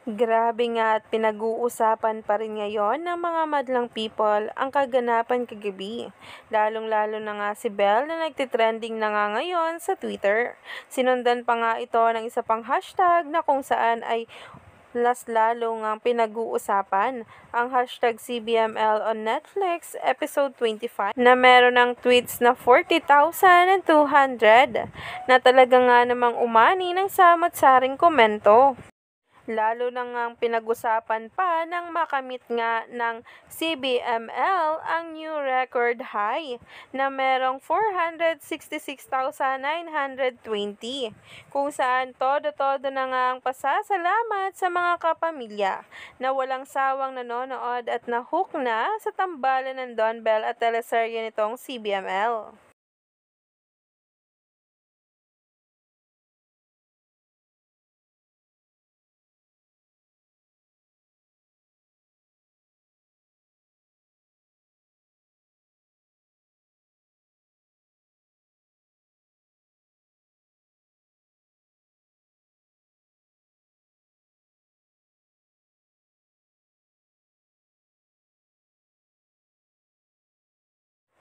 Grabe nga at pinag-uusapan pa rin ngayon ng mga madlang people ang kaganapan kagabi. Lalong-lalo na nga si Belle na nagtitrending na nga ngayon sa Twitter. Sinundan pa nga ito ng isa pang hashtag na kung saan ay lalo ngang pinag-uusapan ang hashtag CBML on Netflix episode 25 na meron ng tweets na 40,200 na talaga nga namang umani ng samot-saring komento. Lalo na ngang pinag-usapan pa ng makamit nga ng CBML ang new record high na merong 466,920 kung saan todo-todo na nga ang pasasalamat sa mga kapamilya na walang sawang nanonood at na-hook na sa tambalan ng Don Bell at teleserye nitong CBML.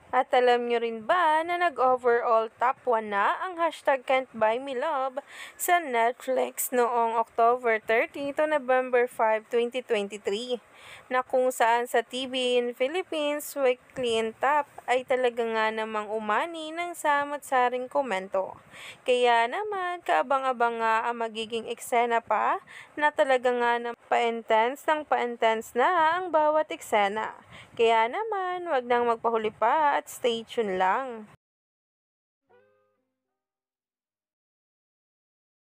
At alam nyo rin ba na nag-overall top 1 na ang hashtag Can't Buy Me Love sa Netflix noong October 30 to November 5, 2023 na kung saan sa TV in Philippines weekly in top ay talaga nga namang umani ng samot-saring komento. Kaya naman kaabang-abang nga ang magiging eksena pa na talaga nga na pa-intense na ang bawat eksena. Kaya naman, wag nang magpahuli pa at stay tuned lang.